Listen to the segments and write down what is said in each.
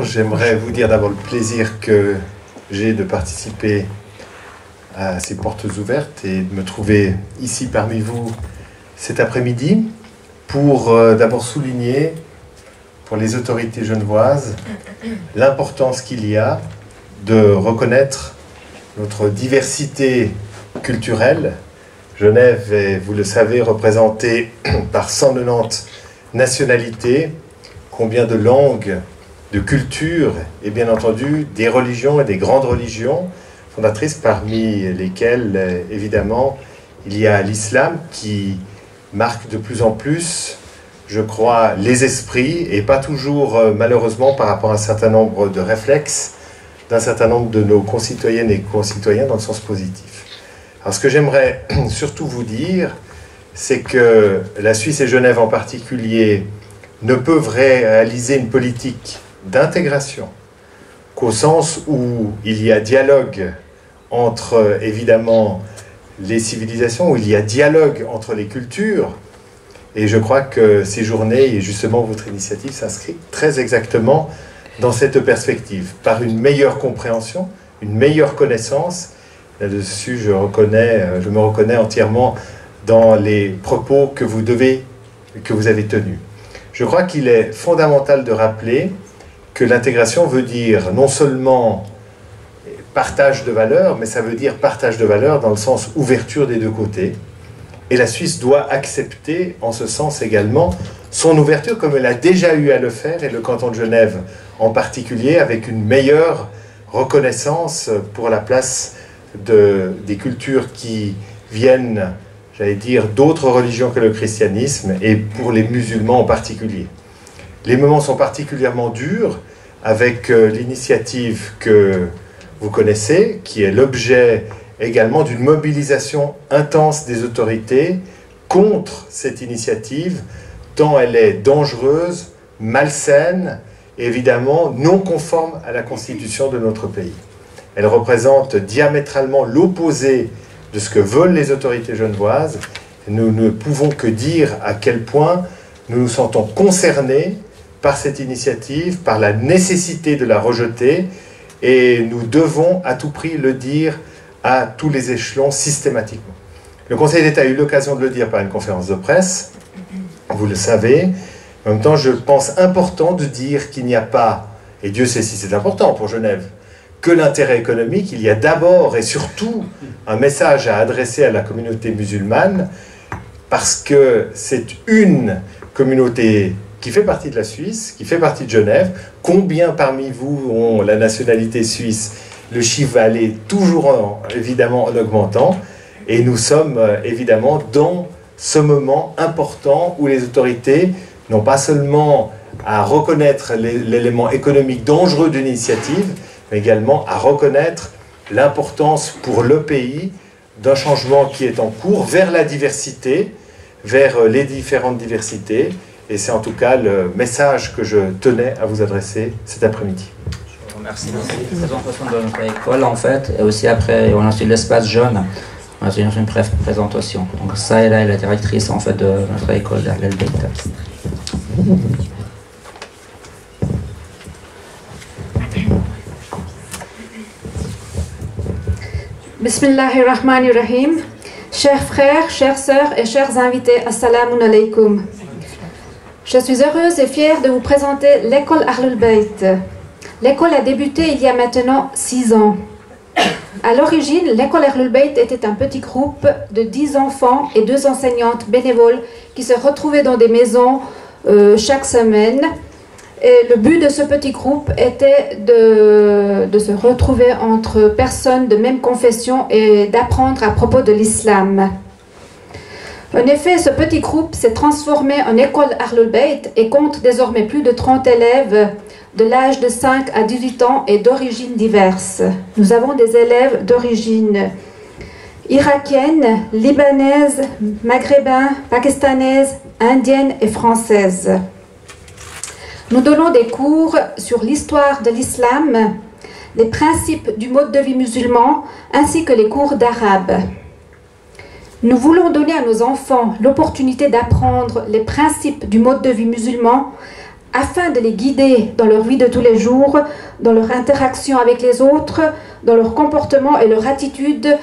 J'aimerais vous dire d'abord le plaisir que j'ai de participer à ces portes ouvertes et de me trouver ici parmi vous cet après-midi pour d'abord souligner pour les autorités genevoises l'importance qu'il y a de reconnaître notre diversité culturelle. Genève est, vous le savez, représentée par 190 nationalités, combien de langues, de cultures et bien entendu des religions et des grandes religions fondatrices, parmi lesquelles évidemment il y a l'islam qui marque de plus en plus, je crois, les esprits et pas toujours malheureusement par rapport à un certain nombre de réflexes d'un certain nombre de nos concitoyennes et concitoyens dans le sens positif. Alors ce que j'aimerais surtout vous dire, c'est que la Suisse et Genève en particulier ne peuvent réaliser une politique d'intégration qu'au sens où il y a dialogue entre évidemment les civilisations, où il y a dialogue entre les cultures, et je crois que ces journées et justement votre initiative s'inscrit très exactement dans cette perspective, par une meilleure compréhension, une meilleure connaissance. Là-dessus, je me reconnais entièrement dans les propos que vous avez tenus. Je crois qu'il est fondamental de rappeler que l'intégration veut dire non seulement partage de valeurs, mais ça veut dire partage de valeurs dans le sens ouverture des deux côtés. Et la Suisse doit accepter en ce sens également son ouverture, comme elle a déjà eu à le faire, et le canton de Genève en particulier, avec une meilleure reconnaissance pour la place des cultures qui viennent, j'allais dire, d'autres religions que le christianisme, et pour les musulmans en particulier. Les moments sont particulièrement durs, avec l'initiative que vous connaissez, qui est l'objet également d'une mobilisation intense des autorités contre cette initiative, tant elle est dangereuse, malsaine, et évidemment non conforme à la constitution de notre pays. Elle représente diamétralement l'opposé de ce que veulent les autorités genevoises. Nous ne pouvons que dire à quel point nous nous sentons concernés par cette initiative, par la nécessité de la rejeter, et nous devons à tout prix le dire à tous les échelons systématiquement. Le Conseil d'État a eu l'occasion de le dire par une conférence de presse, vous le savez. En même temps, je pense important de dire qu'il n'y a pas, et Dieu sait si c'est important pour Genève, que l'intérêt économique. Il y a d'abord et surtout un message à adresser à la communauté musulmane, parce que c'est une communauté qui fait partie de la Suisse, qui fait partie de Genève. Combien parmi vous ont la nationalité suisse? Le chiffre va aller toujours évidemment en augmentant, et nous sommes évidemment dans ce moment important où les autorités n'ont pas seulement à reconnaître l'élément économique dangereux d'une initiative, mais également à reconnaître l'importance pour le pays d'un changement qui est en cours vers la diversité, vers les différentes diversités. Et c'est en tout cas le message que je tenais à vous adresser cet après-midi. Je vous remercie. La présentation de notre école, en fait, et aussi après, on a aussi l'espace jeune. On a une brève présentation. Donc ça, elle est la directrice en fait de notre école d'Ahl el-Bayt. Bismillahirrahmanirrahim. Chers frères, chères sœurs et chers invités, assalamu alaikum. Je suis heureuse et fière de vous présenter l'école Ahl el-Bayt. L'école a débuté il y a maintenant 6 ans. À l'origine, l'école Ahl el-Bayt était un petit groupe de 10 enfants et 2 enseignantes bénévoles qui se retrouvaient dans des maisons chaque semaine. Et le but de ce petit groupe était de se retrouver entre personnes de même confession et d'apprendre à propos de l'islam. En effet, ce petit groupe s'est transformé en école Ahl el-Bayt et compte désormais plus de 30 élèves de l'âge de 5 à 18 ans et d'origines diverses. Nous avons des élèves d'origine irakienne, libanaise, maghrébin, pakistanaise, indienne et française. Nous donnons des cours sur l'histoire de l'islam, les principes du mode de vie musulman, ainsi que les cours d'arabe. Nous voulons donner à nos enfants l'opportunité d'apprendre les principes du mode de vie musulman afin de les guider dans leur vie de tous les jours, dans leur interaction avec les autres, dans leur comportement et leur attitude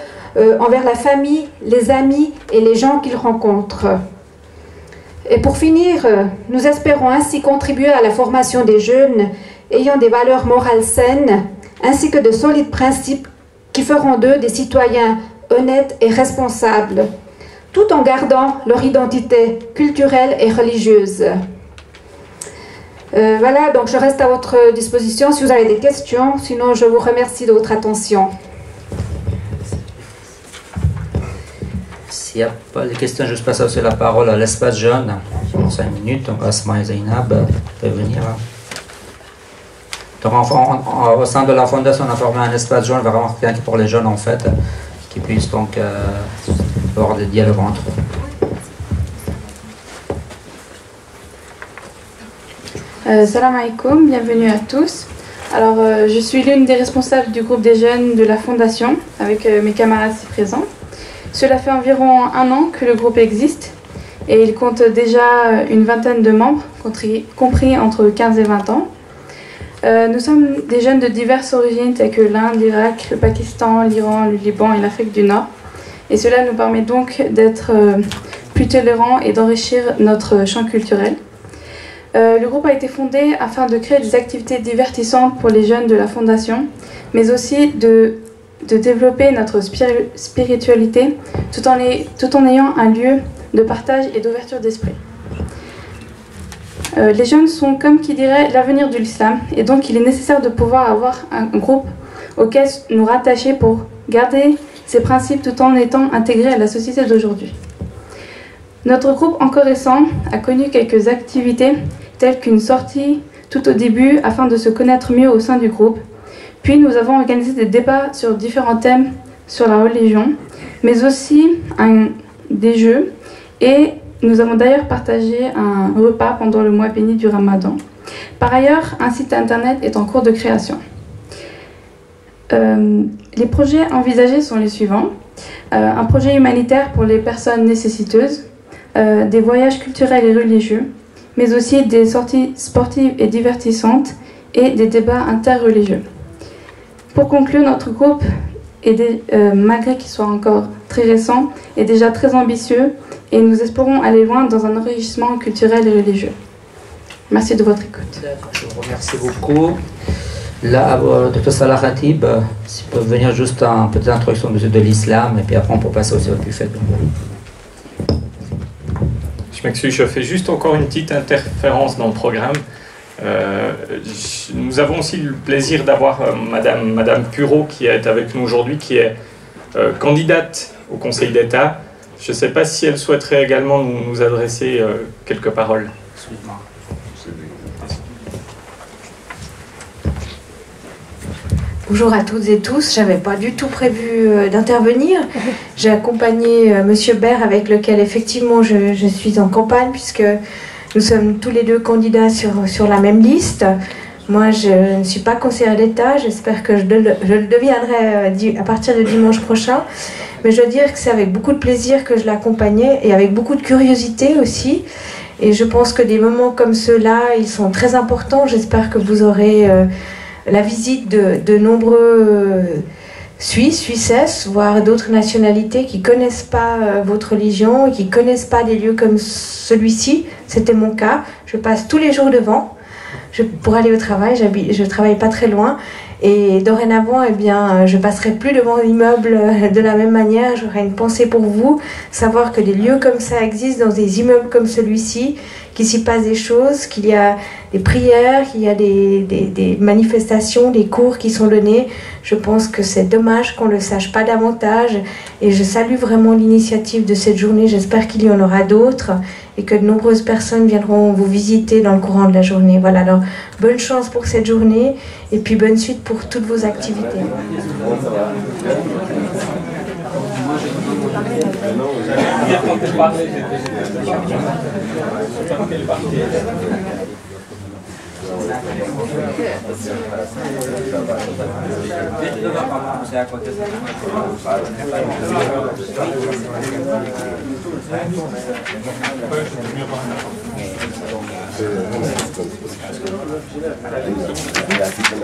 envers la famille, les amis et les gens qu'ils rencontrent. Et pour finir, nous espérons ainsi contribuer à la formation des jeunes ayant des valeurs morales saines, ainsi que de solides principes qui feront d'eux des citoyens honnêtes et responsables, tout en gardant leur identité culturelle et religieuse. Voilà, donc je reste à votre disposition si vous avez des questions, sinon je vous remercie de votre attention. S'il n'y a pas de questions, je passe aussi la parole à l'espace jeune, pour 5 minutes, donc Asma et Zainab peuvent venir. Donc au sein de la fondation, on a formé un espace jeune vraiment rien que pour les jeunes en fait, qui puissent donc avoir des dialogues entre eux. Salam alaikum, bienvenue à tous. Alors, je suis l'une des responsables du groupe des jeunes de la Fondation, avec mes camarades ici présents. Cela fait environ 1 an que le groupe existe et il compte déjà une vingtaine de membres, compris entre 15 et 20 ans. Nous sommes des jeunes de diverses origines telles que l'Inde, l'Irak, le Pakistan, l'Iran, le Liban et l'Afrique du Nord. Et cela nous permet donc d'être plus tolérants et d'enrichir notre champ culturel. Le groupe a été fondé afin de créer des activités divertissantes pour les jeunes de la Fondation, mais aussi de développer notre spiritualité tout en ayant un lieu de partage et d'ouverture d'esprit. Les jeunes sont, comme qui dirait, l'avenir de l'islam, et donc il est nécessaire de pouvoir avoir un groupe auquel nous rattacher pour garder ces principes tout en étant intégrés à la société d'aujourd'hui. Notre groupe encore récent a connu quelques activités telles qu'une sortie tout au début afin de se connaître mieux au sein du groupe. Puis nous avons organisé des débats sur différents thèmes sur la religion, mais aussi des jeux, et nous avons d'ailleurs partagé un repas pendant le mois béni du Ramadan. Par ailleurs, un site internet est en cours de création. Les projets envisagés sont les suivants. Un projet humanitaire pour les personnes nécessiteuses, des voyages culturels et religieux, mais aussi des sorties sportives et divertissantes et des débats interreligieux. Pour conclure, notre groupe, malgré qu'il soit encore très récent, est déjà très ambitieux et nous espérons aller loin dans un enrichissement culturel et religieux. Merci de votre écoute. Je vous remercie beaucoup. Là, Dr Salah Khatib, s'il peut venir juste une petite introduction de l'islam, et puis après on peut passer aussi au buffet. Je m'excuse, je fais juste encore une petite interférence dans le programme. Nous avons aussi le plaisir d'avoir Madame Pureau qui est avec nous aujourd'hui, qui est candidate au Conseil d'État. Je ne sais pas si elle souhaiterait également nous adresser quelques paroles. Bonjour à toutes et tous, je n'avais pas du tout prévu d'intervenir. J'ai accompagné Monsieur Baird avec lequel effectivement je suis en campagne puisque nous sommes tous les deux candidats sur la même liste. Moi je ne suis pas conseillère d'État, j'espère que je le deviendrai à partir de dimanche prochain. Mais je dois dire que c'est avec beaucoup de plaisir que je l'accompagnais et avec beaucoup de curiosité aussi. Et je pense que des moments comme ceux-là, ils sont très importants. J'espère que vous aurez la visite de nombreux Suissesses, voire d'autres nationalités qui ne connaissent pas votre religion et qui ne connaissent pas des lieux comme celui-ci. C'était mon cas. Je passe tous les jours devant pour aller au travail. Je ne travaille pas très loin. Et dorénavant, eh bien, je ne passerai plus devant l'immeuble de la même manière. J'aurai une pensée pour vous, savoir que des lieux comme ça existent dans des immeubles comme celui-ci, qu'il s'y passe des choses, qu'il y a des prières, qu'il y a des manifestations, des cours qui sont donnés. Je pense que c'est dommage qu'on ne le sache pas davantage. Et je salue vraiment l'initiative de cette journée. J'espère qu'il y en aura d'autres et que de nombreuses personnes viendront vous visiter dans le courant de la journée. Voilà, alors bonne chance pour cette journée et puis bonne suite pour toutes vos activités. C'est